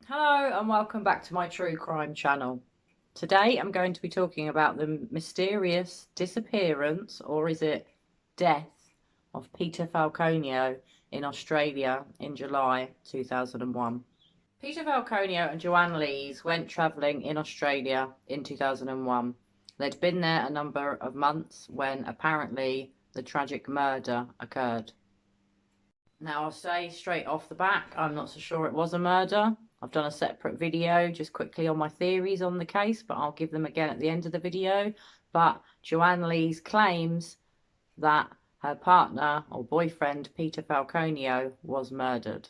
Hello and welcome back to my true crime channel. Today I'm going to be talking about the mysterious disappearance, or is it death, of Peter Falconio in Australia in July 2001. Peter Falconio and Joanne Lees went travelling in Australia in 2001. They'd been there a number of months when apparently the tragic murder occurred. Now I'll say straight off the back, I'm not so sure it was a murder. I've done a separate video just quickly on my theories on the case, but I'll give them again at the end of the video. But Joanne Lees claims that her partner or boyfriend, Peter Falconio, was murdered.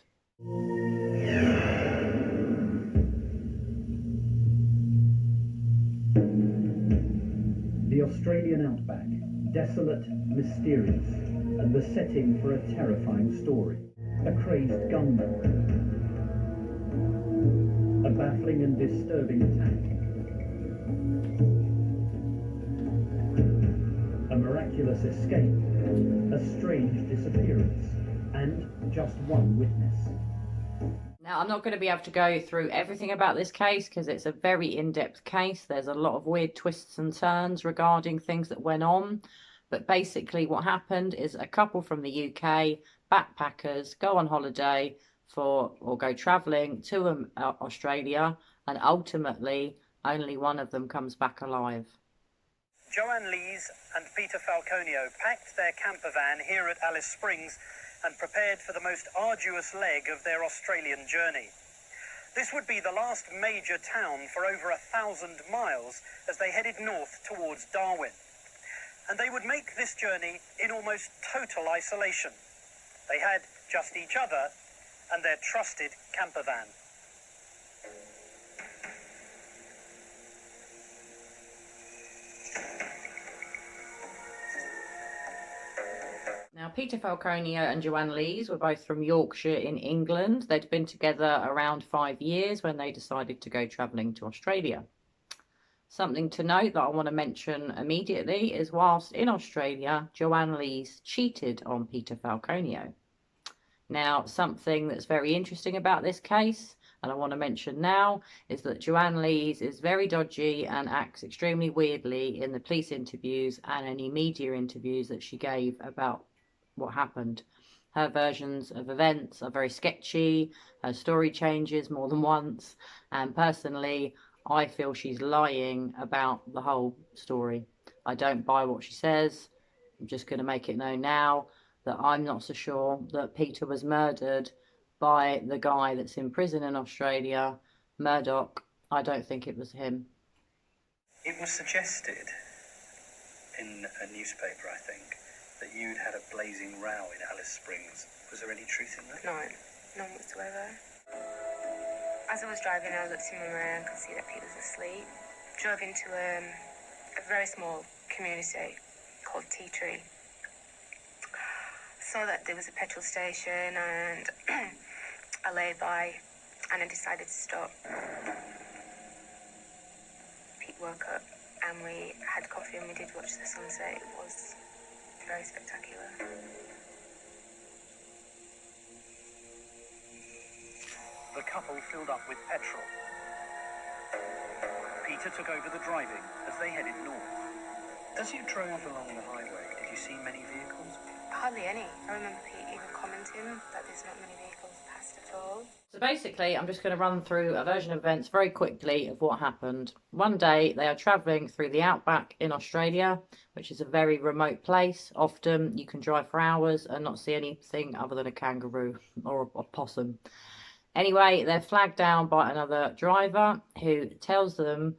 The Australian outback, desolate, mysterious, and the setting for a terrifying story. A crazed gunman. A baffling and disturbing attack. A miraculous escape. A strange disappearance. And just one witness. Now, I'm not going to be able to go through everything about this case because it's a very in-depth case. There's a lot of weird twists and turns regarding things that went on. But basically what happened is a couple from the UK, backpackers, go on holiday or go travelling to Australia, and ultimately only one of them comes back alive. Joanne Lees and Peter Falconio packed their camper van here at Alice Springs and prepared for the most arduous leg of their Australian journey. This would be the last major town for over 1,000 miles as they headed north towards Darwin. And they would make this journey in almost total isolation. They had just each other and their trusted camper van. Now, Peter Falconio and Joanne Lees were both from Yorkshire in England. They'd been together around 5 years when they decided to go travelling to Australia. Something to note that I want to mention immediately is whilst in Australia, Joanne Lees cheated on Peter Falconio. Now, something that's very interesting about this case, and I want to mention now, is that Joanne Lees is very dodgy and acts extremely weirdly in the police interviews and any media interviews that she gave about what happened. Her versions of events are very sketchy, her story changes more than once, and personally, I feel she's lying about the whole story. I don't buy what she says. I'm just going to make it known now that I'm not so sure that Peter was murdered by the guy that's in prison in Australia, Murdoch. I don't think it was him. It was suggested in a newspaper, I think, that you'd had a blazing row in Alice Springs. Was there any truth in that? No, none whatsoever. As I was driving, I looked in my mirror and could see that Pete was asleep. Drove into a very small community called Tea Tree. Saw that there was a petrol station and I laid by and I decided to stop. Pete woke up and we had coffee and we did watch the sunset. It was very spectacular. The couple filled up with petrol. Peter took over the driving as they headed north. As you drove along the highway, did you see many vehicles? Hardly any. I remember Pete even commenting that there's not many vehicles past at all. So basically, I'm just going to run through a version of events very quickly of what happened. One day, they are travelling through the outback in Australia, which is a very remote place. Often, you can drive for hours and not see anything other than a kangaroo or a possum. Anyway, they're flagged down by another driver who tells them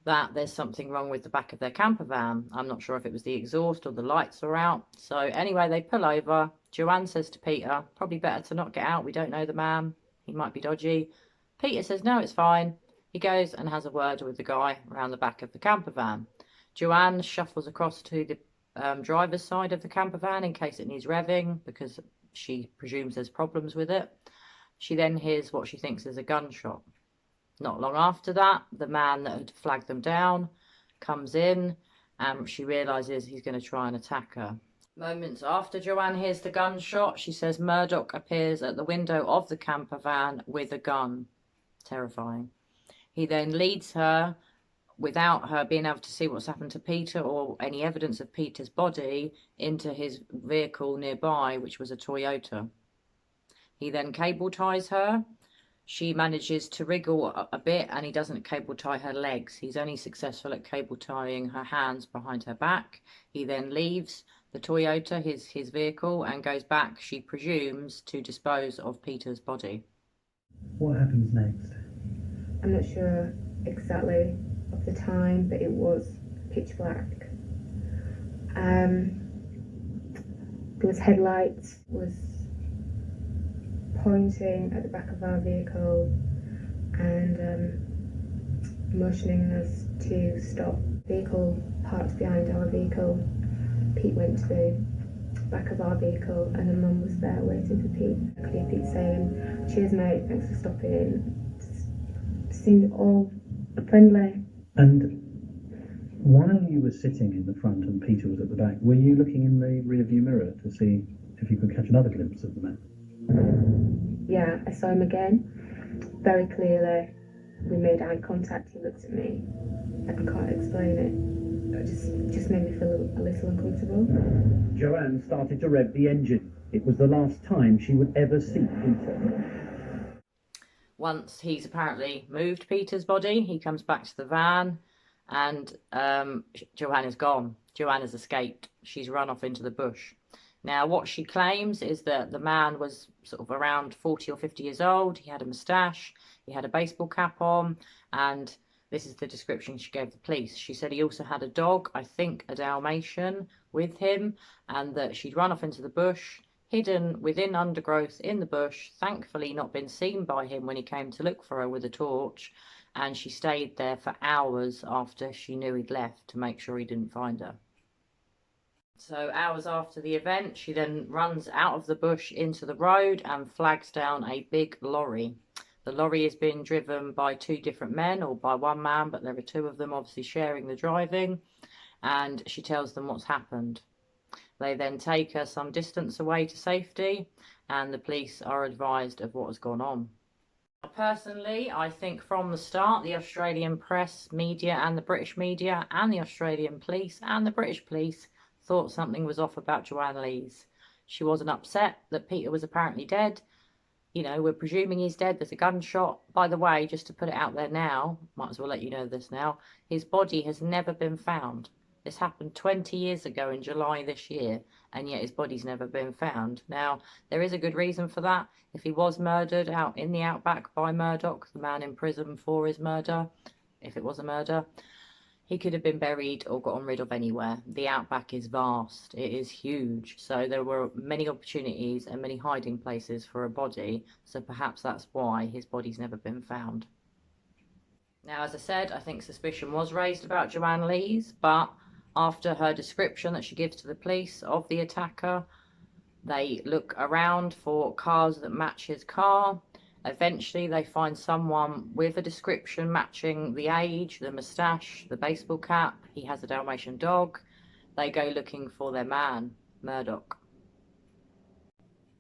that there's something wrong with the back of their camper van. I'm not sure if it was the exhaust or the lights are out. So anyway, they pull over. Joanne says to Peter, probably better to not get out. We don't know the man. He might be dodgy. Peter says, no, it's fine. He goes and has a word with the guy around the back of the camper van. Joanne shuffles across to the driver's side of the camper van in case it needs revving because she presumes there's problems with it. She then hears what she thinks is a gunshot. Not long after that, the man that had flagged them down comes in and she realises he's going to try and attack her. Moments after Joanne hears the gunshot, she says Murdoch appears at the window of the camper van with a gun, Terrifying. He then leads her, without her being able to see what's happened to Peter or any evidence of Peter's body, into his vehicle nearby, which was a Toyota. He then cable ties her. She manages to wriggle a bit, and he doesn't cable tie her legs. He's only successful at cable tying her hands behind her back. He then leaves the Toyota, his vehicle, and goes back, she presumes, to dispose of Peter's body. What happens next? I'm not sure exactly of the time, but it was pitch black. There was headlights, was pointing at the back of our vehicle and motioning us to stop. Vehicle parked behind our vehicle. Pete went to the back of our vehicle and the mum was there waiting for Pete. I could hear Pete saying, "Cheers mate, thanks for stopping." Seemed all friendly. And while you were sitting in the front and Peter was at the back, were you looking in the rearview mirror to see if you could catch another glimpse of the man? Yeah, I saw him again, very clearly. We made eye contact, he looked at me. I can't explain it. It just made me feel a little uncomfortable. Joanne started to rev the engine. It was the last time she would ever see Peter. Once he's apparently moved Peter's body, he comes back to the van, and Joanne is gone. Joanne has escaped. She's run off into the bush. Now, what she claims is that the man was sort of around 40 or 50 years old. He had a moustache, he had a baseball cap on, and this is the description she gave the police. She said he also had a dog, I think a Dalmatian, with him, and that she'd run off into the bush, hidden within undergrowth in the bush, thankfully not been seen by him when he came to look for her with a torch, and she stayed there for hours after she knew he'd left to make sure he didn't find her. So hours after the event, she then runs out of the bush into the road and flags down a big lorry. The lorry is being driven by two different men, or by one man, but there are two of them obviously sharing the driving, and she tells them what's happened. They then take her some distance away to safety, and the police are advised of what has gone on. Personally, I think from the start, the Australian press, media, and the British media, and the Australian police, and the British police thought something was off about Joanne Lees. She wasn't upset that Peter was apparently dead. You know, we're presuming he's dead. There's a gunshot. By the way, just to put it out there now, might as well let you know this now, his body has never been found. This happened 20 years ago in July this year, and yet his body's never been found. Now, there is a good reason for that. If he was murdered out in the outback by Murdoch, the man in prison for his murder, if it was a murder, he could have been buried or gotten rid of anywhere. The outback is vast. It is huge. So there were many opportunities and many hiding places for a body. So perhaps that's why his body's never been found. Now, as I said, I think suspicion was raised about Joanne Lees, but after her description that she gives to the police of the attacker, they look around for cars that match his car. Eventually, they find someone with a description matching the age, the moustache, the baseball cap. He has a Dalmatian dog. They go looking for their man, Murdoch.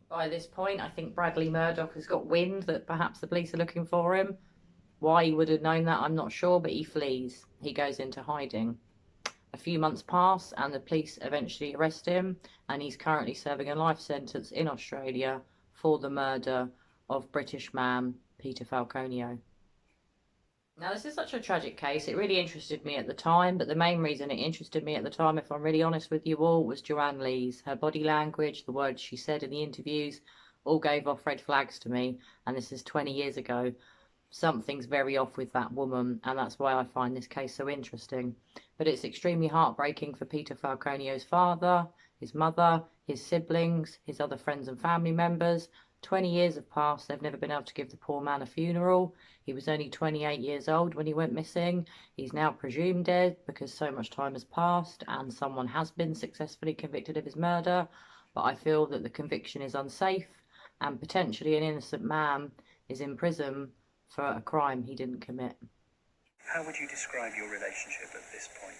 By this point, I think Bradley Murdoch has got wind that perhaps the police are looking for him. Why he would have known that, I'm not sure, but he flees. He goes into hiding. A few months pass and the police eventually arrest him, and he's currently serving a life sentence in Australia for the murder of British man Peter Falconio. Now, this is such a tragic case. It really interested me at the time, but the main reason it interested me at the time, if I'm really honest with you all, was Joanne Lees. Her body language, the words she said in the interviews, all gave off red flags to me, and this is 20 years ago. Something's very off with that woman, and that's why I find this case so interesting. But it's extremely heartbreaking for Peter Falconio's father, his mother, his siblings, his other friends and family members. 20 years have passed. They've never been able to give the poor man a funeral. He was only 28 years old when he went missing. He's now presumed dead because so much time has passed and someone has been successfully convicted of his murder. But I feel that the conviction is unsafe and potentially an innocent man is in prison for a crime he didn't commit. How would you describe your relationship at this point?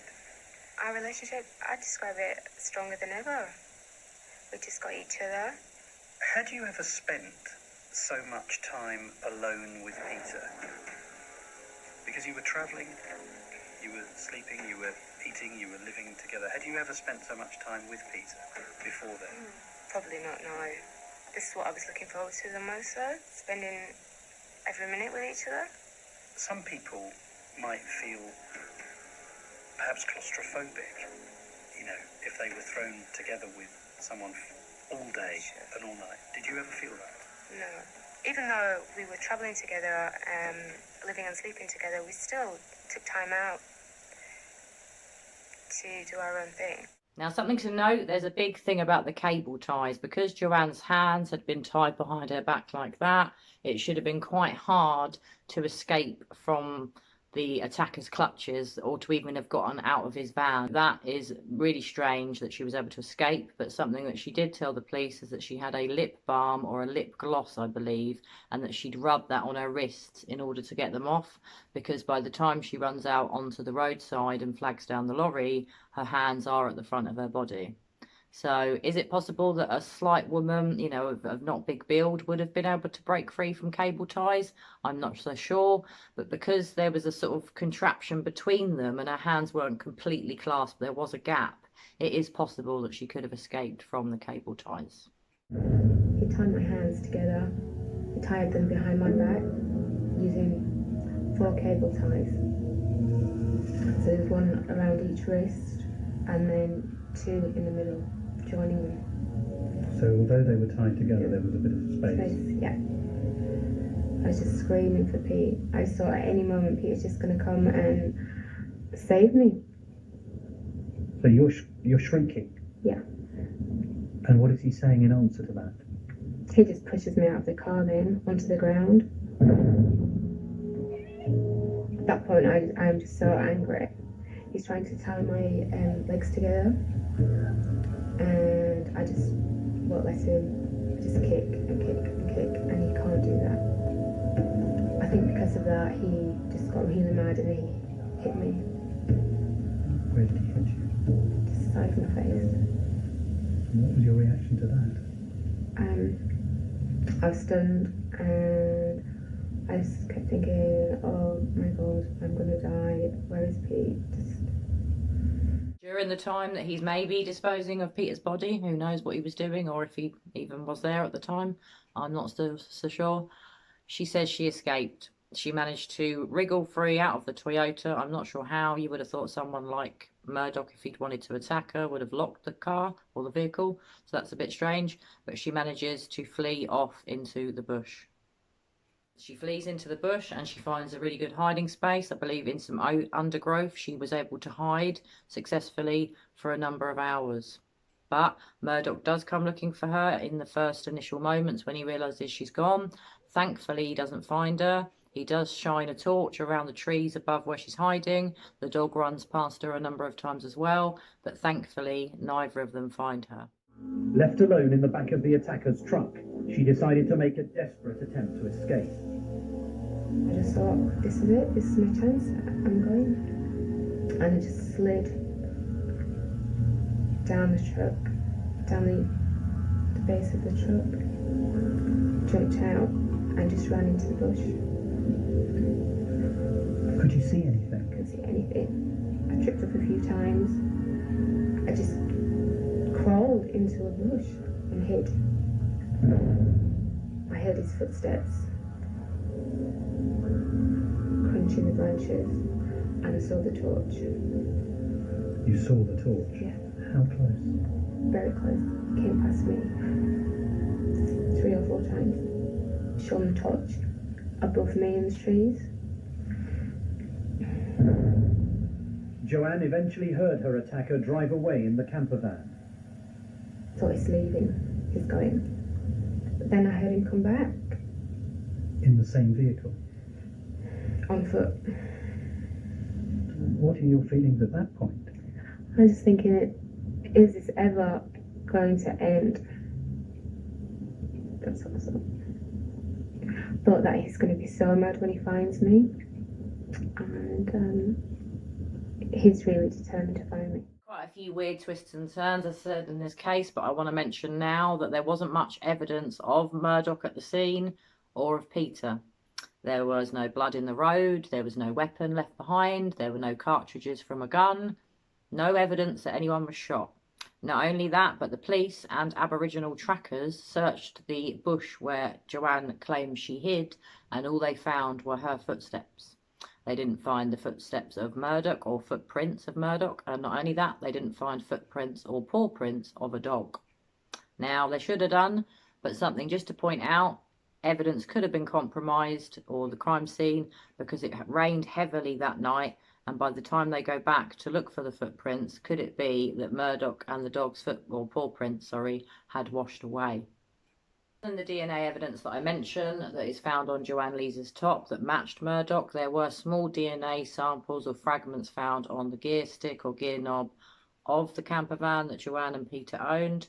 Our relationship, I'd describe it stronger than ever. We just got each other. Had you ever spent so much time alone with Peter? you were travelling, you were sleeping, you were eating, you were living together. Had you ever spent so much time with Peter before then? Probably not, no. This is what I was looking forward to the most, though, spending every minute with each other. Some people might feel perhaps claustrophobic, you know, if they were thrown together with someone all day and all night. Did you ever feel that? No. Even though we were travelling together, living and sleeping together, we still took time out to do our own thing. Now, something to note, there's a big thing about the cable ties. Because Joanne's hands had been tied behind her back like that, it should have been quite hard to escape from the attacker's clutches or to even have gotten out of his van. That is really strange that she was able to escape, but something that she did tell the police is that she had a lip balm or a lip gloss, I believe, and that she'd rubbed that on her wrists in order to get them off, because by the time she runs out onto the roadside and flags down the lorry, her hands are at the front of her body. So is it possible that a slight woman, you know, of not big build would have been able to break free from cable ties? I'm not so sure, but because there was a sort of contraption between them and her hands weren't completely clasped, there was a gap, it is possible that she could have escaped from the cable ties. He tied my hands together, he tied them behind my back using 4 cable ties. So there's one around each wrist and then 2 in the middle, joining them. So although they were tied together, there was a bit of space. Yeah. I was just screaming for Pete. I just thought at any moment Pete's just going to come and save me. So you're shrinking? Yeah. And what is he saying in answer to that? He just pushes me out of the car then onto the ground. At that point I am just so angry. He's trying to tie my legs together and I just won't let him. I just kick and kick and kick and he can't do that. I think because of that he just got really mad and he hit me. Where did he hit you? Just the side of my face. And what was your reaction to that? I was stunned and I just kept thinking, oh my god, I'm gonna die, where is Pete? During the time that he's maybe disposing of Peter's body, who knows what he was doing or if he even was there at the time, I'm not so sure. She says she escaped. She managed to wriggle free out of the Toyota. I'm not sure how. You would have thought someone like Murdoch, if he'd wanted to attack her, would have locked the car or the vehicle. So that's a bit strange. But she manages to flee off into the bush. She flees into the bush and she finds a really good hiding space. I believe in some undergrowth she was able to hide successfully for a number of hours. But Murdoch does come looking for her in the first initial moments when he realises she's gone. Thankfully he doesn't find her. He does shine a torch around the trees above where she's hiding. The dog runs past her a number of times as well, but thankfully neither of them find her. Left alone in the back of the attacker's truck, she decided to make a desperate attempt to escape. I just thought, this is it, this is my chance, I'm going. And I just slid down the truck, down the base of the truck, jumped out and just ran into the bush. Could you see anything? I couldn't see anything. I tripped up a few times. I just crawled into a bush and hid. I heard his footsteps crunching the branches and I saw the torch. You saw the torch? Yeah. How close? Very close. Came past me 3 or 4 times. Shone the torch above me in the trees. Joanne eventually heard her attacker drive away in the camper van. Thought he's leaving, he's going. But then I heard him come back. In the same vehicle? On foot. What are your feelings at that point? I was just thinking, is this ever going to end? That's what I thought. Thought that he's going to be so mad when he finds me. And he's really determined to find me. Quite a few weird twists and turns, as I said, in this case, but I want to mention now that there wasn't much evidence of Murdoch at the scene or of Peter. There was no blood in the road, there was no weapon left behind, there were no cartridges from a gun, no evidence that anyone was shot. Not only that, but the police and Aboriginal trackers searched the bush where Joanne claims she hid, and all they found were her footsteps. They didn't find the footsteps of Murdoch or footprints of Murdoch, and not only that, they didn't find footprints or paw prints of a dog. Now, they should have done, but something just to point out, evidence could have been compromised, or the crime scene, because it rained heavily that night, and by the time they go back to look for the footprints, could it be that Murdoch and the dog's foot or paw prints, had washed away? And the DNA evidence that I mentioned that is found on Joanne Lees's top that matched Murdoch, there were small DNA samples or fragments found on the gear stick or gear knob of the camper van that Joanne and Peter owned,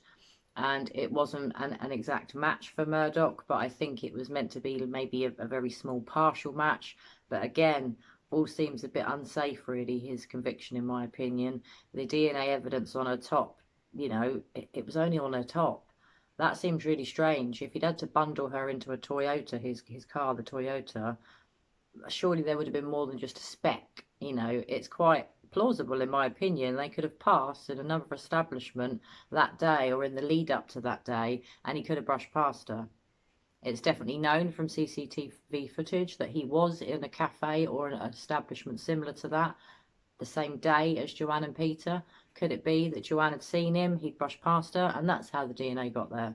and it wasn't an exact match for Murdoch, but I think it was meant to be maybe a very small partial match. But again, all seems a bit unsafe, really, his conviction, in my opinion. The DNA evidence on her top, it was only on her top. That seems really strange. If he'd had to bundle her into a Toyota, his car, the Toyota, surely there would have been more than just a speck. It's quite plausible, in my opinion. They could have passed at another establishment that day or in the lead up to that day, and he could have brushed past her. It's definitely known from CCTV footage that he was in a cafe or an establishment similar to that the same day as Joanne and Peter. Could it be that Joanne had seen him, he'd brushed past her, and that's how the DNA got there?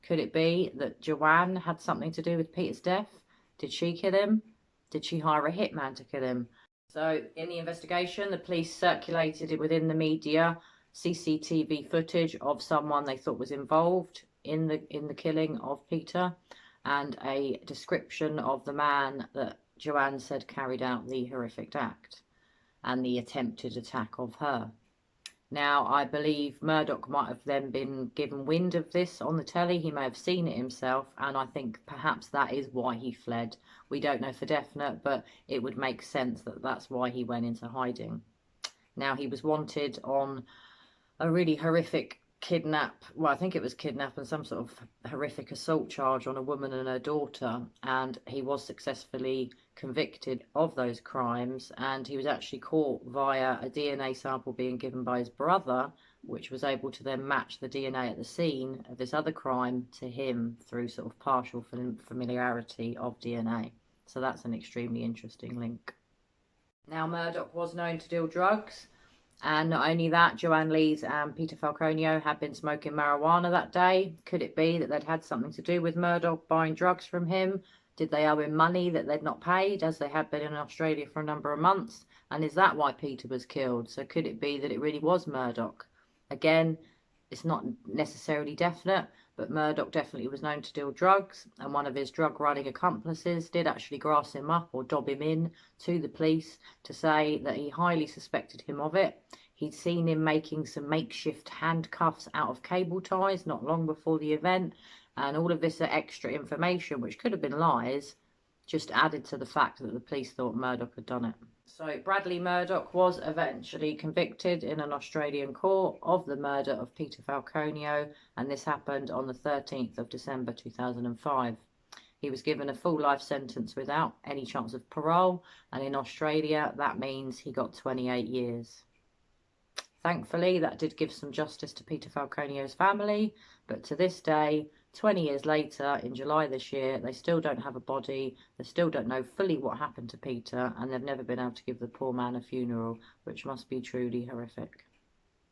Could it be that Joanne had something to do with Peter's death? Did she kill him? Did she hire a hitman to kill him? So in the investigation, the police circulated within the media CCTV footage of someone they thought was involved in the killing of Peter, and a description of the man that Joanne said carried out the horrific act and the attempted attack of her. Now, I believe Murdoch might have then been given wind of this on the telly. He may have seen it himself, and I think perhaps that is why he fled. We don't know for definite, but it would make sense that that's why he went into hiding. Now, he was wanted on a really horrific I think it was kidnap and some sort of horrific assault charge on a woman and her daughter, and he was successfully convicted of those crimes, and he was actually caught via a DNA sample being given by his brother, which was able to then match the DNA at the scene of this other crime to him through sort of partial familiarity of DNA. So that's an extremely interesting link. Now, Murdoch was known to deal drugs. And not only that, Joanne Lees and Peter Falconio had been smoking marijuana that day. Could it be that they'd had something to do with Murdoch buying drugs from him? Did they owe him money that they'd not paid, as they had been in Australia for a number of months? And is that why Peter was killed? So could it be that it really was Murdoch? Again, it's not necessarily definite, but Murdoch definitely was known to deal drugs, and one of his drug running accomplices did actually grass him up or dob him in to the police to say that he highly suspected him of it. He'd seen him making some makeshift handcuffs out of cable ties not long before the event, and all of this extra information, which could have been lies, just added to the fact that the police thought Murdoch had done it. So Bradley Murdoch was eventually convicted in an Australian court of the murder of Peter Falconio, and this happened on the 13th of December 2005. He was given a full life sentence without any chance of parole, and in Australia that means he got 28 years. Thankfully, that did give some justice to Peter Falconio's family, but to this day, 20 years later, in July this year, they still don't have a body, they still don't know fully what happened to Peter, and they've never been able to give the poor man a funeral, which must be truly horrific.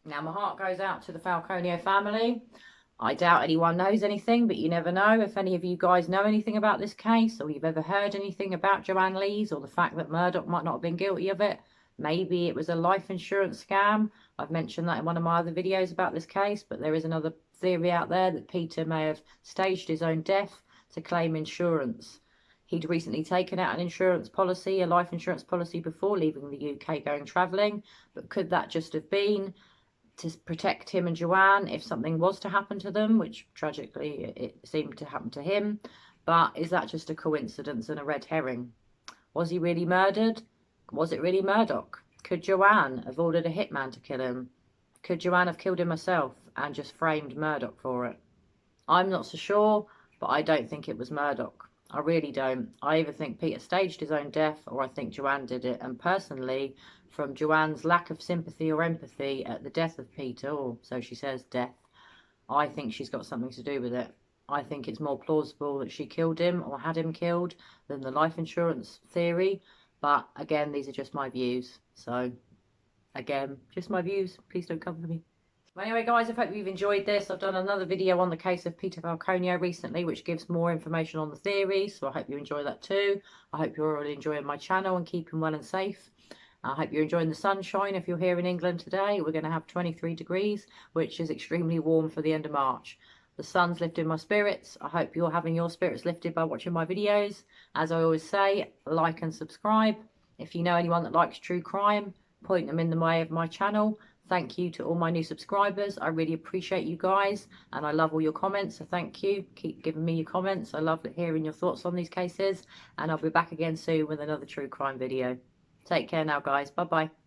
Now, my heart goes out to the Falconio family. I doubt anyone knows anything, but you never know. If any of you guys know anything about this case, or you've ever heard anything about Joanne Lees, or the fact that Murdoch might not have been guilty of it, maybe it was a life insurance scam. I've mentioned that in one of my other videos about this case, but there is another theory out there that Peter may have staged his own death to claim insurance. He'd recently taken out an insurance policy, a life insurance policy, before leaving the UK going travelling, but could that just have been to protect him and Joanne if something was to happen to them, which tragically it seemed to happen to him? But is that just a coincidence and a red herring? Was he really murdered? Was it really Murdoch? Could Joanne have ordered a hitman to kill him? Could Joanne have killed him herself and just framed Murdoch for it? I'm not so sure, but I don't think it was Murdoch. I really don't. I either think Peter staged his own death or I think Joanne did it. And personally, from Joanne's lack of sympathy or empathy at the death of Peter, or so she says, death, I think she's got something to do with it. I think it's more plausible that she killed him or had him killed than the life insurance theory. But again, these are just my views. So again, just my views. Please don't come for me. Well, anyway, guys, I hope you've enjoyed this. I've done another video on the case of Peter Falconio recently, which gives more information on the theories. So I hope you enjoy that too. I hope you're all enjoying my channel and keeping well and safe. I hope you're enjoying the sunshine. If you're here in England today, we're going to have 23 degrees, which is extremely warm for the end of March. The sun's lifting my spirits. I hope you're having your spirits lifted by watching my videos. As I always say, like and subscribe. If you know anyone that likes true crime, point them in the way of my channel. Thank you to all my new subscribers. I really appreciate you guys, and I love all your comments, so thank you. Keep giving me your comments. I love hearing your thoughts on these cases, and I'll be back again soon with another true crime video. Take care now, guys. Bye bye.